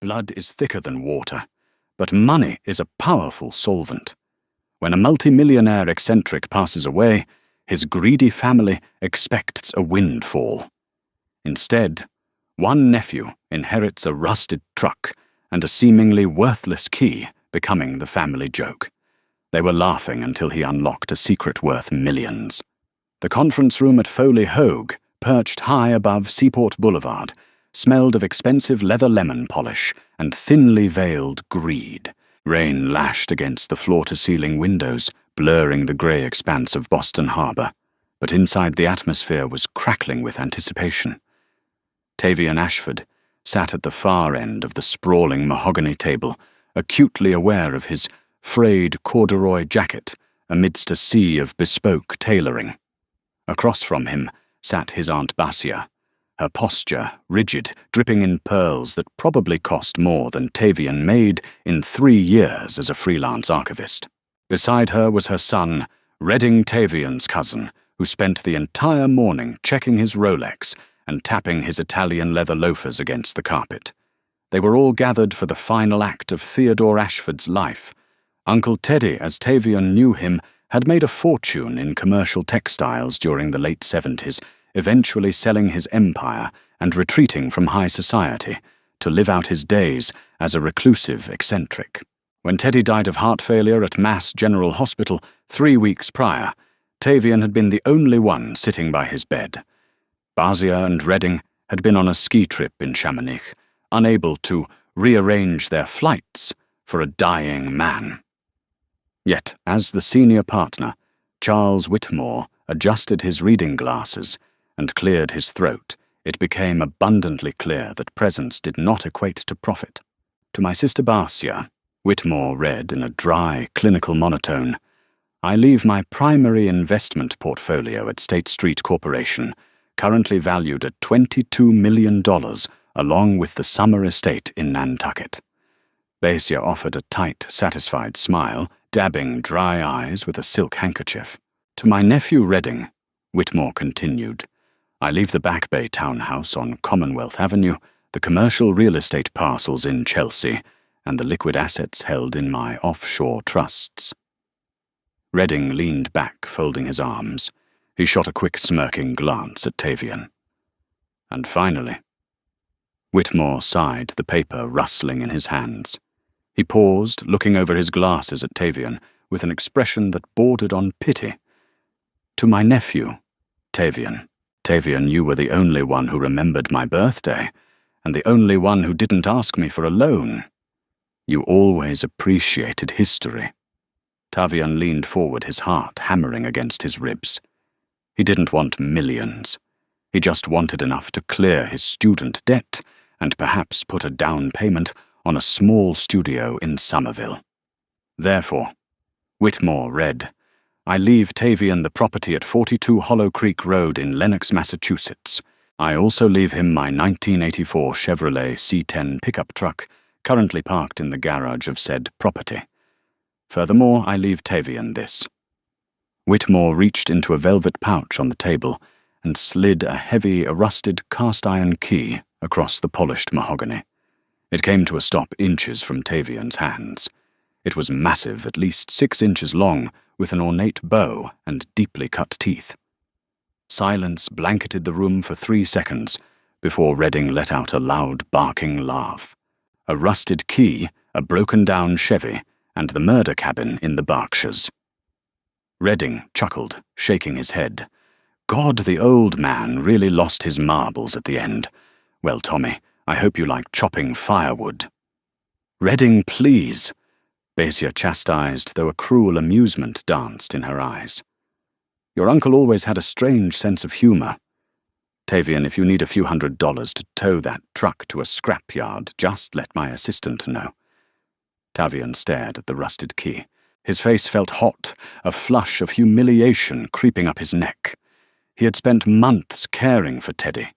Blood is thicker than water, but money is a powerful solvent. When a multimillionaire eccentric passes away, his greedy family expects a windfall. Instead, one nephew inherits a rusted truck and a seemingly worthless key, becoming the family joke. They were laughing until he unlocked a secret worth millions. The conference room at Foley Hogue, perched high above Seaport Boulevard, smelled of expensive leather lemon polish and thinly veiled greed. Rain lashed against the floor-to-ceiling windows, blurring the grey expanse of Boston Harbor, but inside the atmosphere was crackling with anticipation. Tavian Ashford sat at the far end of the sprawling mahogany table, acutely aware of his frayed corduroy jacket amidst a sea of bespoke tailoring. Across from him sat his Aunt Basia, her posture rigid, dripping in pearls that probably cost more than Tavian made in 3 years as a freelance archivist. Beside her was her son, Redding Tavian's cousin, who spent the entire morning checking his Rolex and tapping his Italian leather loafers against the carpet. They were all gathered for the final act of Theodore Ashford's life. Uncle Teddy, as Tavian knew him, had made a fortune in commercial textiles during the late 70s, eventually selling his empire and retreating from high society to live out his days as a reclusive eccentric. When Teddy died of heart failure at Mass General Hospital 3 weeks prior, Tavian had been the only one sitting by his bed. Basia and Redding had been on a ski trip in Chamonix, unable to rearrange their flights for a dying man. Yet, as the senior partner, Charles Whitmore adjusted his reading glasses and cleared his throat, it became abundantly clear that presence did not equate to profit. To my sister Basia, Whitmore read in a dry, clinical monotone, "I leave my primary investment portfolio at State Street Corporation, currently valued at $22 million, along with the summer estate in Nantucket." Basia offered a tight, satisfied smile, dabbing dry eyes with a silk handkerchief. "To my nephew Redding," Whitmore continued, "I leave the Back Bay townhouse on Commonwealth Avenue, the commercial real estate parcels in Chelsea, and the liquid assets held in my offshore trusts." Redding leaned back, folding his arms. He shot a quick smirking glance at Tavian. "And finally," Whitmore sighed, the paper rustling in his hands. He paused, looking over his glasses at Tavian, with an expression that bordered on pity. "To my nephew, Tavian. Tavian, you were the only one who remembered my birthday, and the only one who didn't ask me for a loan. You always appreciated history." Tavian leaned forward, his heart hammering against his ribs. He didn't want millions. He just wanted enough to clear his student debt and perhaps put a down payment on a small studio in Somerville. Therefore, Whitmore read, "I leave Tavian the property at 42 Hollow Creek Road in Lenox, Massachusetts. I also leave him my 1984 Chevrolet C10 pickup truck, currently parked in the garage of said property. Furthermore, I leave Tavian this." Whitmore reached into a velvet pouch on the table and slid a heavy, rusted cast-iron key across the polished mahogany. It came to a stop inches from Tavian's hands. It was massive, at least 6 inches long, with an ornate bow and deeply cut teeth. Silence blanketed the room for 3 seconds before Redding let out a loud, barking laugh. A rusted key, a broken-down Chevy, and the murder cabin in the Berkshires. Redding chuckled, shaking his head. God, the old man really lost his marbles at the end. Well, Tommy, I hope you like chopping firewood. "Redding, please," Basia chastised, though a cruel amusement danced in her eyes. "Your uncle always had a strange sense of humor. Tavian, if you need a few $100s to tow that truck to a scrapyard, just let my assistant know." Tavian stared at the rusted key. His face felt hot, a flush of humiliation creeping up his neck. He had spent months caring for Teddy.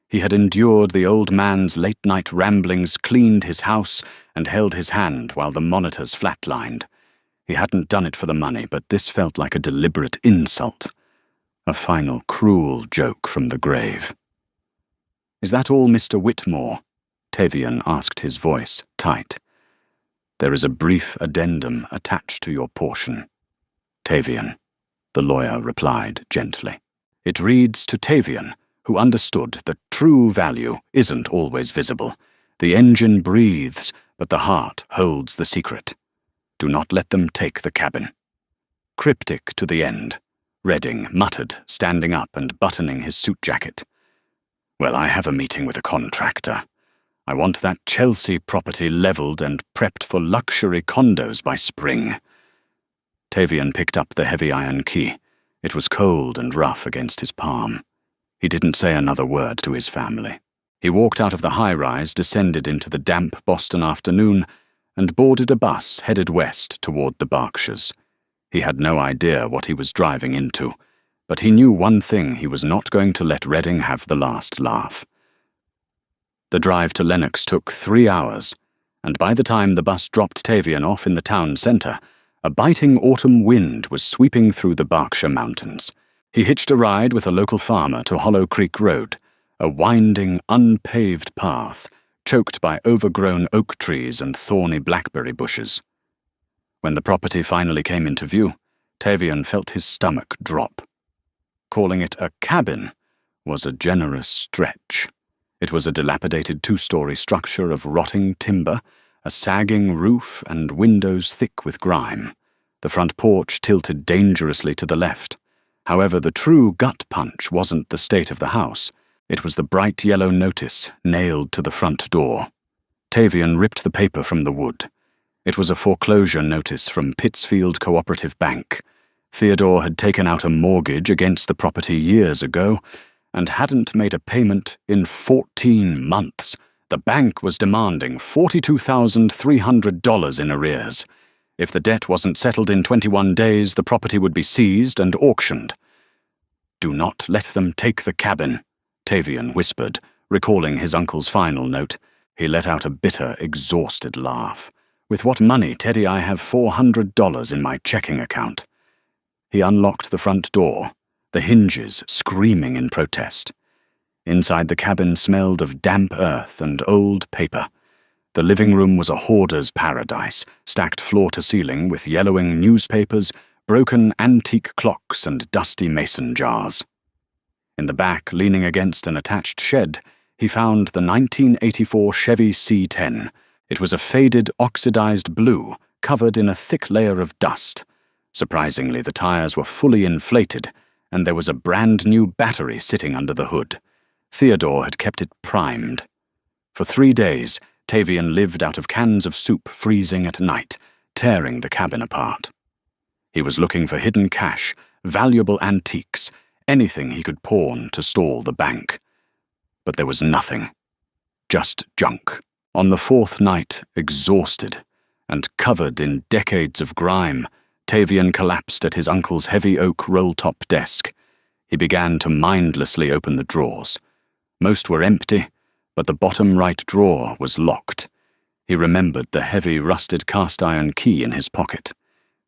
He had endured the old man's late-night ramblings, cleaned his house, and held his hand while the monitors flatlined. He hadn't done it for the money, but this felt like a deliberate insult. A final cruel joke from the grave. "Is that all, Mr. Whitmore?" Tavian asked, his voice tight. "There is a brief addendum attached to your portion, Tavian," the lawyer replied gently. "It reads to Tavian, who understood that true value isn't always visible. The engine breathes, but the heart holds the secret. Do not let them take the cabin." Cryptic to the end, Redding muttered, standing up and buttoning his suit jacket. "Well, I have a meeting with a contractor. I want that Chelsea property leveled and prepped for luxury condos by spring." Tavian picked up the heavy iron key. It was cold and rough against his palm. He didn't say another word to his family. He walked out of the high-rise, descended into the damp Boston afternoon, and boarded a bus headed west toward the Berkshires. He had no idea what he was driving into, but he knew one thing: he was not going to let Redding have the last laugh. The drive to Lenox took 3 hours, and by the time the bus dropped Tavian off in the town centre, a biting autumn wind was sweeping through the Berkshire mountains. He hitched a ride with a local farmer to Hollow Creek Road, a winding, unpaved path, choked by overgrown oak trees and thorny blackberry bushes. When the property finally came into view, Tavian felt his stomach drop. Calling it a cabin was a generous stretch. It was a dilapidated 2-story structure of rotting timber, a sagging roof and windows thick with grime. The front porch tilted dangerously to the left. However, the true gut punch wasn't the state of the house. It was the bright yellow notice nailed to the front door. Tavian ripped the paper from the wood. It was a foreclosure notice from Pittsfield Cooperative Bank. Theodore had taken out a mortgage against the property years ago and hadn't made a payment in 14 months. The bank was demanding $42,300 in arrears. If the debt wasn't settled in 21 days, the property would be seized and auctioned. "Do not let them take the cabin," Tavian whispered, recalling his uncle's final note. He let out a bitter, exhausted laugh. "With what money, Teddy, I have $400 in my checking account." He unlocked the front door, the hinges screaming in protest. Inside, the cabin smelled of damp earth and old paper. The living room was a hoarder's paradise, stacked floor to ceiling with yellowing newspapers, broken antique clocks, and dusty mason jars. In the back, leaning against an attached shed, he found the 1984 Chevy C10. It was a faded, oxidized blue, covered in a thick layer of dust. Surprisingly, the tires were fully inflated, and there was a brand-new battery sitting under the hood. Theodore had kept it primed. For 3 days, Tavian lived out of cans of soup freezing at night, tearing the cabin apart. He was looking for hidden cash, valuable antiques, anything he could pawn to stall the bank. But there was nothing. Just junk. On the 4th night, exhausted and covered in decades of grime, Tavian collapsed at his uncle's heavy oak roll-top desk. He began to mindlessly open the drawers. Most were empty, but the bottom right drawer was locked. He remembered the heavy, rusted cast-iron key in his pocket.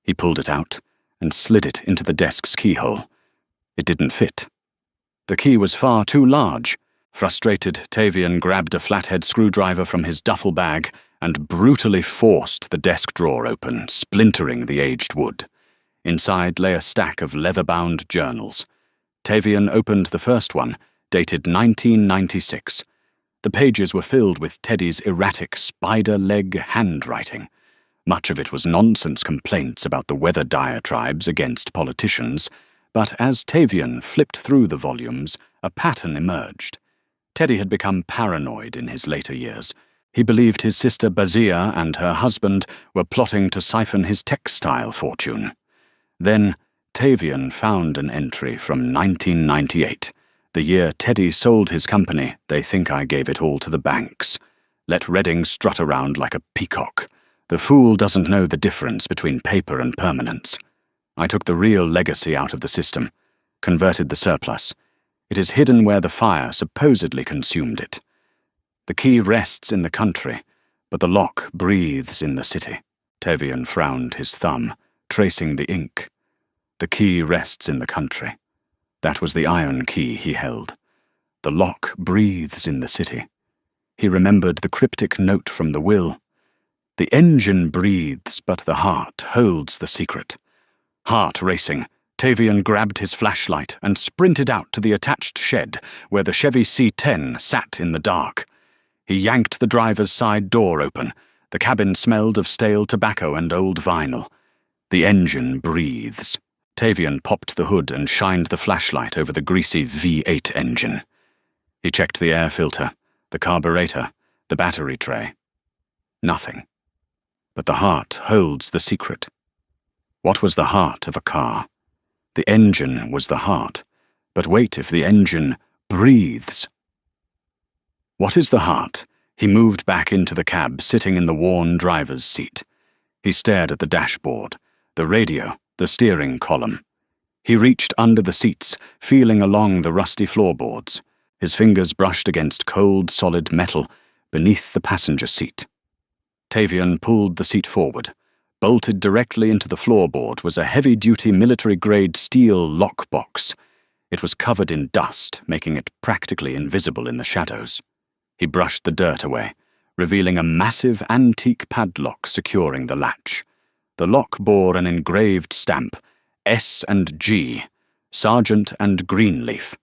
He pulled it out and slid it into the desk's keyhole. It didn't fit. The key was far too large. Frustrated, Tavian grabbed a flathead screwdriver from his duffel bag and brutally forced the desk drawer open, splintering the aged wood. Inside lay a stack of leather-bound journals. Tavian opened the first one, dated 1996. The pages were filled with Teddy's erratic spider-leg handwriting. Much of it was nonsense complaints about the weather diatribes against politicians, but as Tavian flipped through the volumes, a pattern emerged. Teddy had become paranoid in his later years. He believed his sister Bazia and her husband were plotting to siphon his textile fortune. Then Tavian found an entry from 1998, the year Teddy sold his company. "They think I gave it all to the banks. Let Redding strut around like a peacock. The fool doesn't know the difference between paper and permanence. I took the real legacy out of the system, converted the surplus. It is hidden where the fire supposedly consumed it. The key rests in the country, but the lock breathes in the city." Tavian frowned his thumb, tracing the ink. The key rests in the country. That was the iron key he held. The lock breathes in the city. He remembered the cryptic note from the will. The engine breathes, but the heart holds the secret. Heart racing, Tavian grabbed his flashlight and sprinted out to the attached shed where the Chevy C10 sat in the dark. He yanked the driver's side door open. The cabin smelled of stale tobacco and old vinyl. The engine breathes. Tavian popped the hood and shined the flashlight over the greasy V8 engine. He checked the air filter, the carburetor, the battery tray. Nothing. But the heart holds the secret. What was the heart of a car? The engine was the heart. But wait, if the engine breathes. What is the heart? He moved back into the cab, sitting in the worn driver's seat. He stared at the dashboard, the radio, the steering column. He reached under the seats, feeling along the rusty floorboards. His fingers brushed against cold, solid metal beneath the passenger seat. Tavian pulled the seat forward. Bolted directly into the floorboard was a heavy-duty military-grade steel lockbox. It was covered in dust, making it practically invisible in the shadows. He brushed the dirt away, revealing a massive antique padlock securing the latch. The lock bore an engraved stamp, S&G, Sergeant and Greenleaf.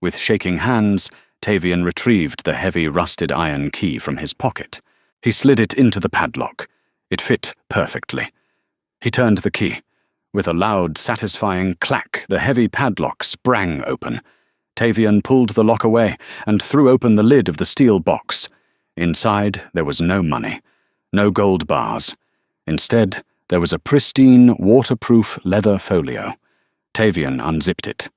With shaking hands, Tavian retrieved the heavy rusted iron key from his pocket. He slid it into the padlock. It fit perfectly. He turned the key. With a loud, satisfying clack, the heavy padlock sprang open. Tavian pulled the lock away and threw open the lid of the steel box. Inside, there was no money, no gold bars. Instead, there was a pristine, waterproof leather folio. Tavian unzipped it.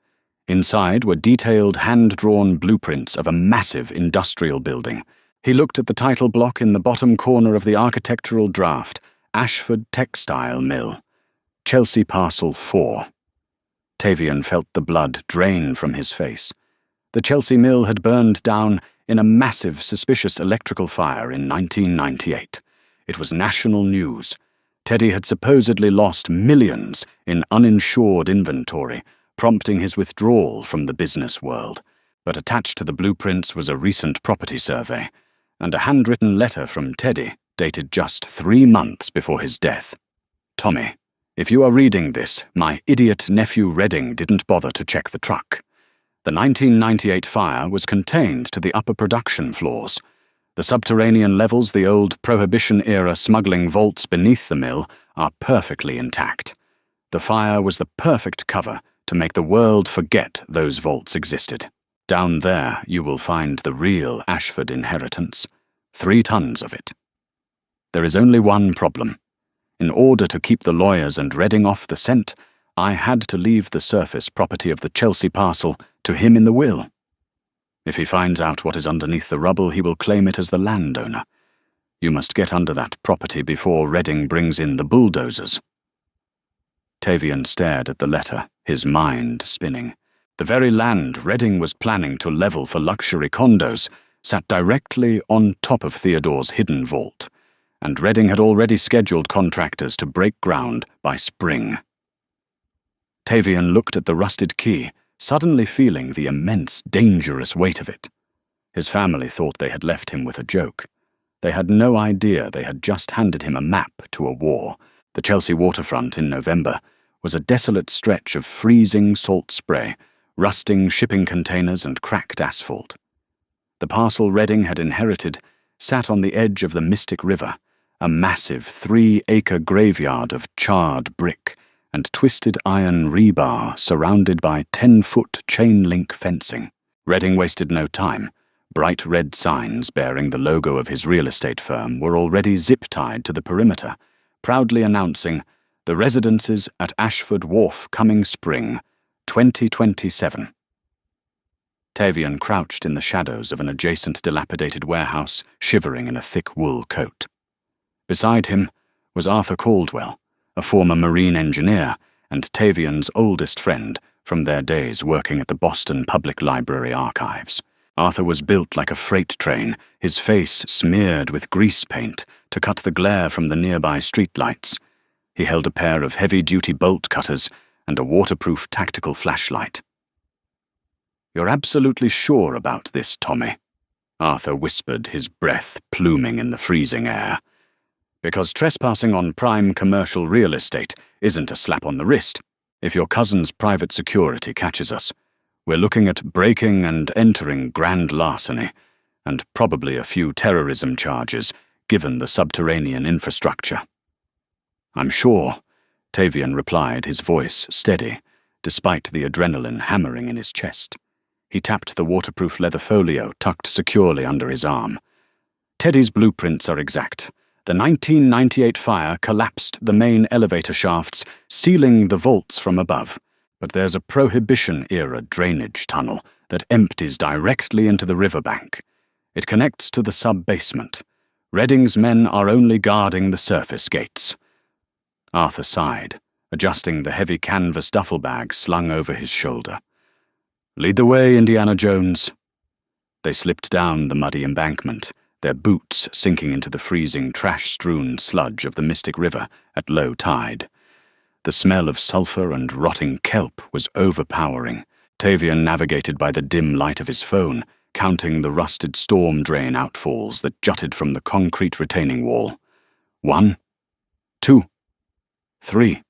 Inside were detailed, hand-drawn blueprints of a massive industrial building. He looked at the title block in the bottom corner of the architectural draft, Ashford Textile Mill, Chelsea Parcel 4. Tavian felt the blood drain from his face. The Chelsea Mill had burned down in a massive, suspicious electrical fire in 1998. It was national news. Teddy had supposedly lost millions in uninsured inventory, prompting his withdrawal from the business world. But attached to the blueprints was a recent property survey, and a handwritten letter from Teddy, dated just 3 months before his death. Tommy, if you are reading this, my idiot nephew Redding didn't bother to check the truck. The 1998 fire was contained to the upper production floors. The subterranean levels, the old Prohibition-era smuggling vaults beneath the mill, are perfectly intact. The fire was the perfect cover to make the world forget those vaults existed. Down there you will find the real Ashford inheritance, 3 tons of it. There is only one problem. In order to keep the lawyers and Redding off the scent, I had to leave the surface property of the Chelsea parcel to him in the will. If he finds out what is underneath the rubble, he will claim it as the landowner. You must get under that property before Redding brings in the bulldozers. Tavian stared at the letter, his mind spinning. The very land Redding was planning to level for luxury condos sat directly on top of Theodore's hidden vault, and Redding had already scheduled contractors to break ground by spring. Tavian looked at the rusted key, suddenly feeling the immense, dangerous weight of it. His family thought they had left him with a joke. They had no idea they had just handed him a map to a war. The Chelsea waterfront in November was a desolate stretch of freezing salt spray, rusting shipping containers and cracked asphalt. The parcel Redding had inherited sat on the edge of the Mystic River, a massive 3-acre graveyard of charred brick and twisted iron rebar surrounded by 10-foot chain-link fencing. Redding wasted no time. Bright red signs bearing the logo of his real estate firm were already zip-tied to the perimeter, proudly announcing, "The residences at Ashford Wharf coming spring, 2027. Tavian crouched in the shadows of an adjacent dilapidated warehouse, shivering in a thick wool coat. Beside him was Arthur Caldwell, a former marine engineer and Tavian's oldest friend from their days working at the Boston Public Library archives. Arthur was built like a freight train, his face smeared with grease paint to cut the glare from the nearby streetlights. He held a pair of heavy-duty bolt cutters and a waterproof tactical flashlight. "You're absolutely sure about this, Tommy?" Arthur whispered, his breath pluming in the freezing air. Because trespassing on prime commercial real estate isn't a slap on the wrist. If your cousin's private security catches us, we're looking at breaking and entering grand larceny, and probably a few terrorism charges, given the subterranean infrastructure. I'm sure, Tavian replied, his voice steady, despite the adrenaline hammering in his chest. He tapped the waterproof leather folio tucked securely under his arm. Teddy's blueprints are exact. The 1998 fire collapsed the main elevator shafts, sealing the vaults from above. But there's a Prohibition-era drainage tunnel that empties directly into the riverbank. It connects to the sub-basement. Redding's men are only guarding the surface gates. Arthur sighed, adjusting the heavy canvas duffel bag slung over his shoulder. Lead the way, Indiana Jones. They slipped down the muddy embankment, their boots sinking into the freezing, trash-strewn sludge of the Mystic River at low tide. The smell of sulphur and rotting kelp was overpowering. Tavian navigated by the dim light of his phone, counting the rusted storm drain outfalls that jutted from the concrete retaining wall. 1, 2, 3.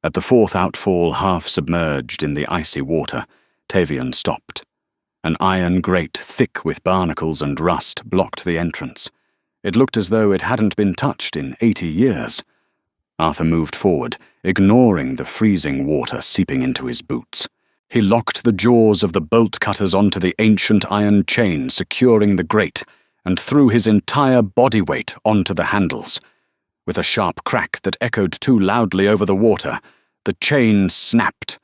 At the fourth outfall, half submerged in the icy water, Tavian stopped. An iron grate thick with barnacles and rust blocked the entrance. It looked as though it hadn't been touched in 80 years. Arthur moved forward, ignoring the freezing water seeping into his boots. He locked the jaws of the bolt cutters onto the ancient iron chain securing the grate, and threw his entire body weight onto the handles. With a sharp crack that echoed too loudly over the water, the chain snapped.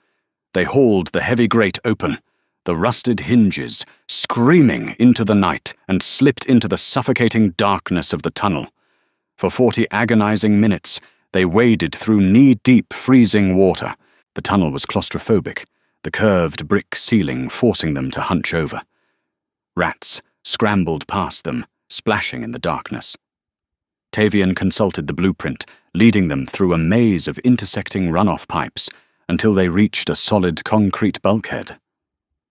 They hauled the heavy grate open, the rusted hinges screaming into the night, and slipped into the suffocating darkness of the tunnel. For 40 agonizing minutes, they waded through knee-deep freezing water. The tunnel was claustrophobic, the curved brick ceiling forcing them to hunch over. Rats scrambled past them, splashing in the darkness. Tavian consulted the blueprint, leading them through a maze of intersecting runoff pipes until they reached a solid concrete bulkhead.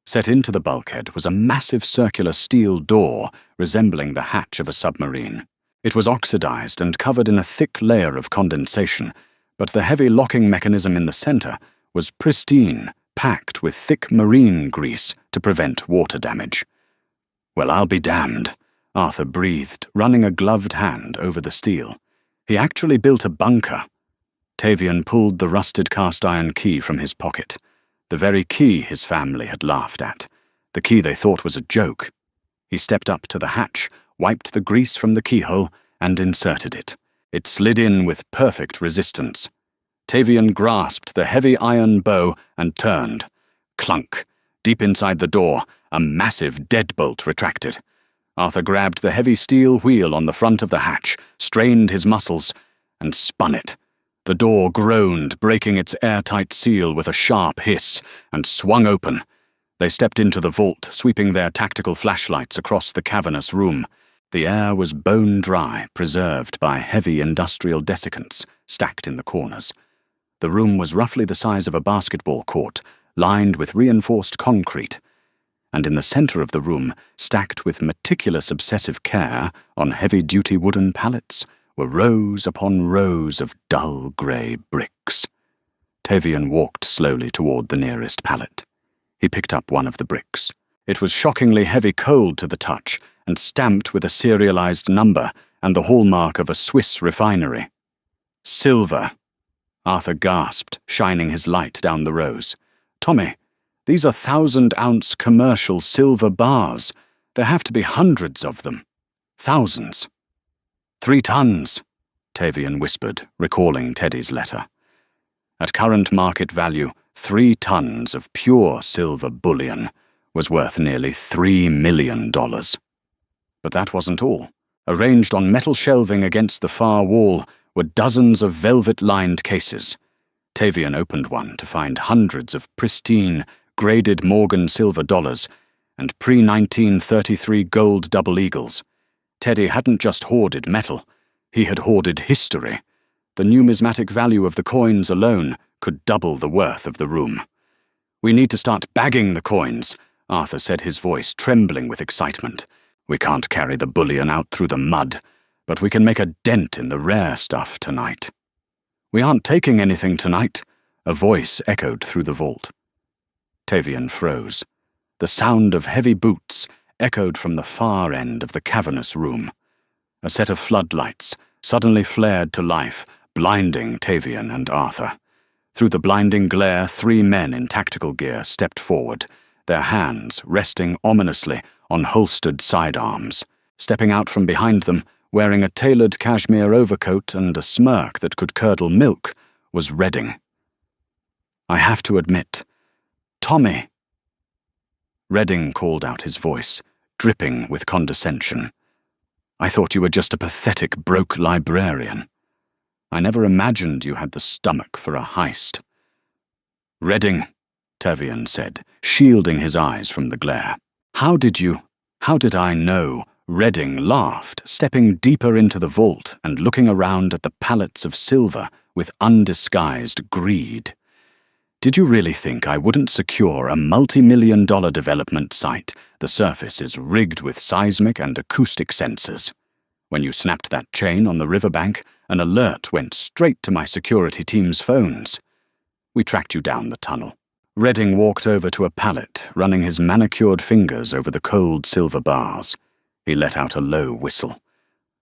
Set into the bulkhead was a massive circular steel door resembling the hatch of a submarine. It was oxidized and covered in a thick layer of condensation, but the heavy locking mechanism in the center was pristine, packed with thick marine grease to prevent water damage. Well, I'll be damned, Arthur breathed, running a gloved hand over the steel. He actually built a bunker. Tavian pulled the rusted cast-iron key from his pocket, the very key his family had laughed at, the key they thought was a joke. He stepped up to the hatch, wiped the grease from the keyhole, and inserted it. It slid in with perfect resistance. Tavian grasped the heavy iron bow and turned. Clunk. Deep inside the door, a massive deadbolt retracted. Arthur grabbed the heavy steel wheel on the front of the hatch, strained his muscles, and spun it. The door groaned, breaking its airtight seal with a sharp hiss, and swung open. They stepped into the vault, sweeping their tactical flashlights across the cavernous room. The air was bone dry, preserved by heavy industrial desiccants stacked in the corners. The room was roughly the size of a basketball court, lined with reinforced concrete. And in the center of the room, stacked with meticulous obsessive care on heavy-duty wooden pallets, were rows upon rows of dull grey bricks. Tavian walked slowly toward the nearest pallet. He picked up one of the bricks. It was shockingly heavy cold to the touch, and stamped with a serialized number and the hallmark of a Swiss refinery. Silver. Arthur gasped, shining his light down the rows. Tommy, these are 1,000-ounce commercial silver bars. There have to be hundreds of them. Thousands. 3 tons, Tavian whispered, recalling Teddy's letter. At current market value, 3 tons of pure silver bullion was worth nearly $3 million. But that wasn't all. Arranged on metal shelving against the far wall were dozens of velvet-lined cases. Tavian opened one to find hundreds of pristine, graded Morgan silver dollars and pre-1933 gold double eagles. Teddy hadn't just hoarded metal, he had hoarded history. The numismatic value of the coins alone could double the worth of the room. We need to start bagging the coins, Arthur said, his voice trembling with excitement. "We can't carry the bullion out through the mud, but we can make a dent in the rare stuff tonight." "We aren't taking anything tonight," a voice echoed through the vault. Tavian froze. The sound of heavy boots echoed from the far end of the cavernous room. A set of floodlights suddenly flared to life, blinding Tavian and Arthur. Through the blinding glare, 3 men in tactical gear stepped forward, their hands resting ominously on holstered sidearms. Stepping out from behind them, wearing a tailored cashmere overcoat and a smirk that could curdle milk, was Redding. "I have to admit, Tommy." Redding called out, his voice dripping with condescension. "I thought you were just a pathetic broke librarian. I never imagined you had the stomach for a heist." "Redding," Tavian said, shielding his eyes from the glare. How did I know?" Redding laughed, stepping deeper into the vault and looking around at the pallets of silver with undisguised greed. "Did you really think I wouldn't secure a multi-million-dollar development site? The surface is rigged with seismic and acoustic sensors. When you snapped that chain on the riverbank, an alert went straight to my security team's phones. We tracked you down the tunnel." Redding walked over to a pallet, running his manicured fingers over the cold silver bars. He let out a low whistle.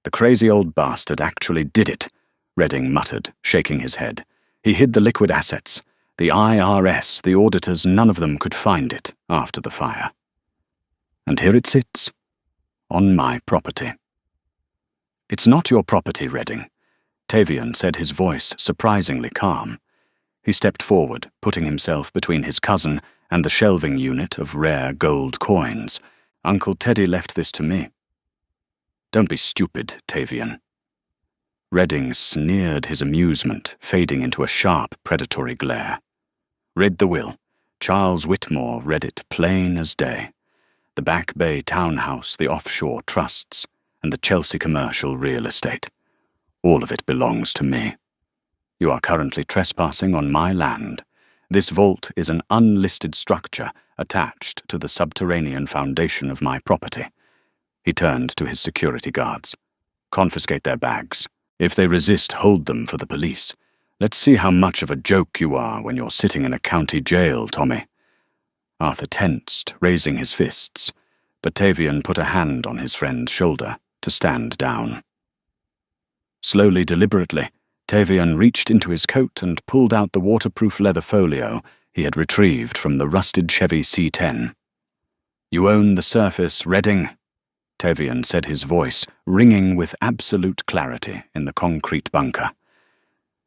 "The crazy old bastard actually did it," Redding muttered, shaking his head. "He hid the liquid assets. The IRS, the auditors, none of them could find it after the fire. And here it sits, on my property." "It's not your property, Redding," Tavian said, his voice surprisingly calm. He stepped forward, putting himself between his cousin and the shelving unit of rare gold coins. "Uncle Teddy left this to me." "Don't be stupid, Tavian." Redding sneered, his amusement fading into a sharp, predatory glare. "Read the will. Charles Whitmore read it plain as day. The Back Bay townhouse, the offshore trusts, and the Chelsea commercial real estate. All of it belongs to me. You are currently trespassing on my land. This vault is an unlisted structure attached to the subterranean foundation of my property." He turned to his security guards. "Confiscate their bags. If they resist, hold them for the police. Let's see how much of a joke you are when you're sitting in a county jail, Tommy." Arthur tensed, raising his fists, but Tavian put a hand on his friend's shoulder to stand down. Slowly, deliberately, Tavian reached into his coat and pulled out the waterproof leather folio he had retrieved from the rusted Chevy C10. "You own the surface, Redding," Tavian said, his voice ringing with absolute clarity in the concrete bunker.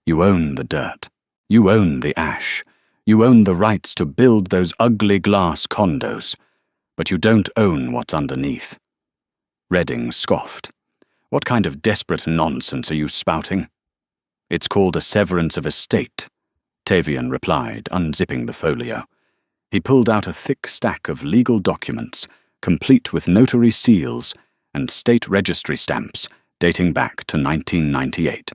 "You own the dirt. You own the ash. You own the rights to build those ugly glass condos. But you don't own what's underneath." Redding scoffed. "What kind of desperate nonsense are you spouting?" "It's called a severance of estate," Tavian replied, unzipping the folio. He pulled out a thick stack of legal documents, complete with notary seals and state registry stamps dating back to 1998.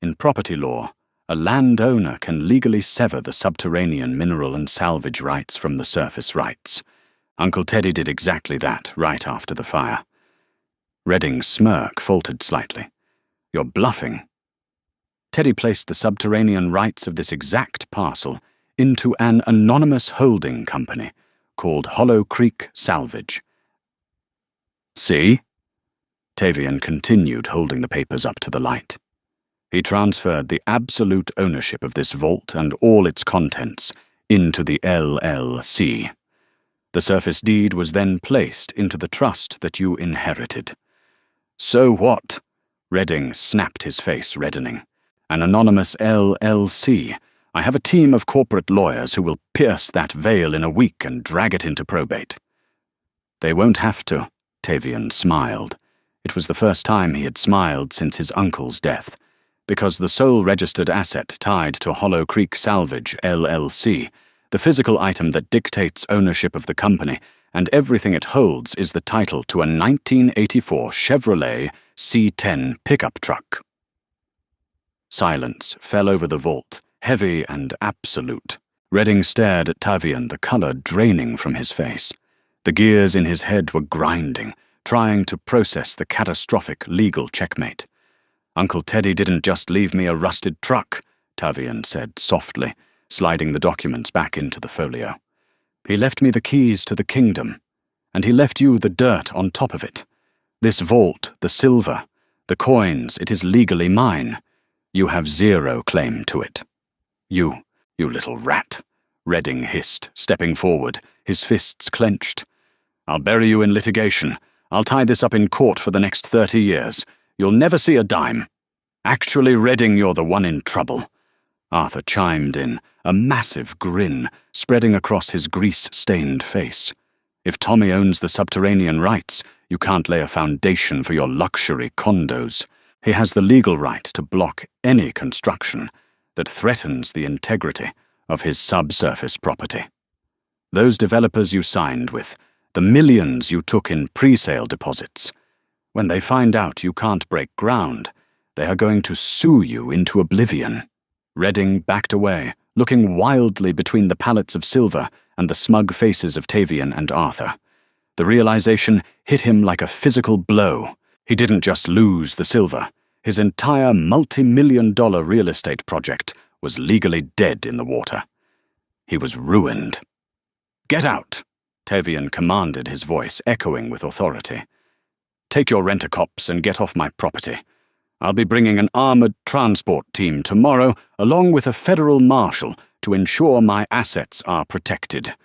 In property law, a landowner can legally sever the subterranean mineral and salvage rights from the surface rights. Uncle Teddy did exactly that right after the fire. Redding's smirk faltered slightly. "You're bluffing." "Teddy placed the subterranean rights of this exact parcel into an anonymous holding company called Hollow Creek Salvage." "See?" Tavian continued, holding the papers up to the light. "He transferred the absolute ownership of this vault and all its contents into the LLC. The surface deed was then placed into the trust that you inherited." "So what?" Redding snapped, his face reddening. "An anonymous LLC. I have a team of corporate lawyers who will pierce that veil in a week and drag it into probate." "They won't have to," Tavian smiled. It was the first time he had smiled since his uncle's death, because the sole registered asset tied to Hollow Creek Salvage, LLC, the physical item that dictates ownership of the company, and everything it holds is the title to a 1984 Chevrolet C10 pickup truck. Silence fell over the vault, heavy and absolute. Redding stared at Tavian, the colour draining from his face. The gears in his head were grinding, trying to process the catastrophic legal checkmate. "Uncle Teddy didn't just leave me a rusted truck," Tavian said softly, sliding the documents back into the folio. "He left me the keys to the kingdom, and he left you the dirt on top of it. This vault, the silver, the coins, it is legally mine. You have zero claim to it." You little rat," Redding hissed, stepping forward, his fists clenched. "I'll bury you in litigation. I'll tie this up in court for the next 30 years. You'll never see a dime. Actually, Redding, you're the one in trouble." Arthur chimed in, a massive grin spreading across his grease-stained face. "If Tommy owns the subterranean rights, you can't lay a foundation for your luxury condos. He has the legal right to block any construction that threatens the integrity of his subsurface property. Those developers you signed with, the millions you took in pre-sale deposits, when they find out you can't break ground, they are going to sue you into oblivion." Redding backed away, looking wildly between the pallets of silver and the smug faces of Tavian and Arthur. The realization hit him like a physical blow. He didn't just lose the silver. His entire multi-million-dollar real estate project was legally dead in the water. He was ruined. "Get out!" Tavian commanded, his voice echoing with authority. "Take your rent-a-cops and get off my property. I'll be bringing an armored transport team tomorrow, along with a federal marshal, to ensure my assets are protected.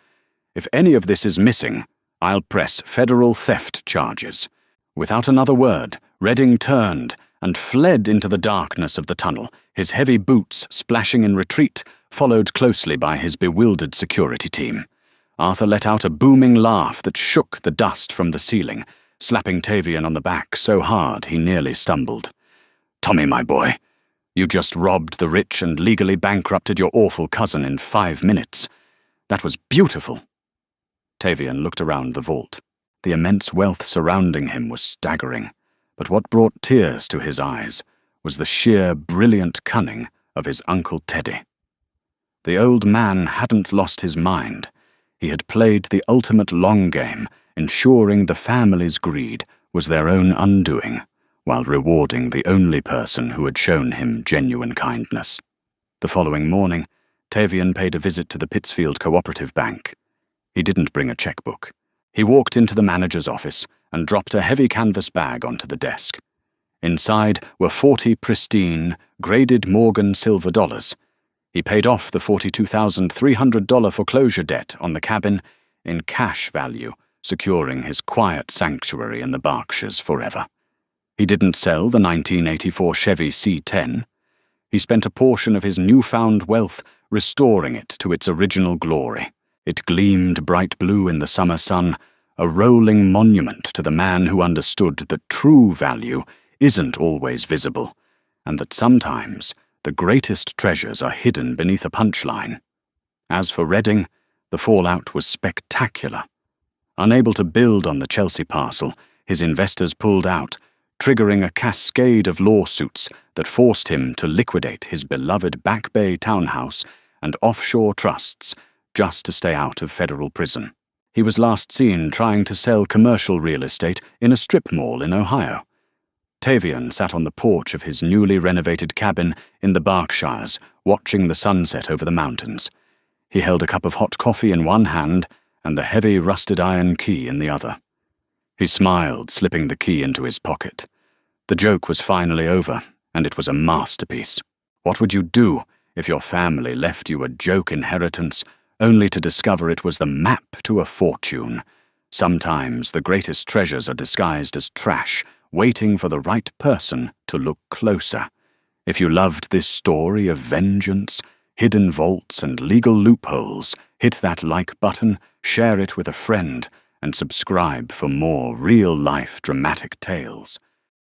If any of this is missing, I'll press federal theft charges." Without another word, Redding turned and fled into the darkness of the tunnel, his heavy boots splashing in retreat, followed closely by his bewildered security team. Arthur let out a booming laugh that shook the dust from the ceiling, slapping Tavian on the back so hard he nearly stumbled. "Tommy, my boy, you just robbed the rich and legally bankrupted your awful cousin in 5 minutes. That was beautiful." Tavian looked around the vault. The immense wealth surrounding him was staggering, but what brought tears to his eyes was the sheer brilliant cunning of his Uncle Teddy. The old man hadn't lost his mind. He had played the ultimate long game, ensuring the family's greed was their own undoing, while rewarding the only person who had shown him genuine kindness. The following morning, Tavian paid a visit to the Pittsfield Cooperative Bank. He didn't bring a checkbook. He walked into the manager's office and dropped a heavy canvas bag onto the desk. Inside were 40 pristine, graded Morgan silver dollars. He paid off the $42,300 foreclosure debt on the cabin in cash value, securing his quiet sanctuary in the Berkshires forever. He didn't sell the 1984 Chevy C10. He spent a portion of his newfound wealth restoring it to its original glory. It gleamed bright blue in the summer sun, a rolling monument to the man who understood that true value isn't always visible, and that sometimes the greatest treasures are hidden beneath a punchline. As for Redding, the fallout was spectacular. Unable to build on the Chelsea parcel, his investors pulled out, triggering a cascade of lawsuits that forced him to liquidate his beloved Back Bay townhouse and offshore trusts just to stay out of federal prison. He was last seen trying to sell commercial real estate in a strip mall in Ohio. Tavian sat on the porch of his newly renovated cabin in the Berkshires, watching the sunset over the mountains. He held a cup of hot coffee in one hand and the heavy rusted iron key in the other. He smiled, slipping the key into his pocket. The joke was finally over, and it was a masterpiece. What would you do if your family left you a joke inheritance only to discover it was the map to a fortune? Sometimes the greatest treasures are disguised as trash, waiting for the right person to look closer. If you loved this story of vengeance, hidden vaults, and legal loopholes, hit that like button, share it with a friend, and subscribe for more real-life dramatic tales.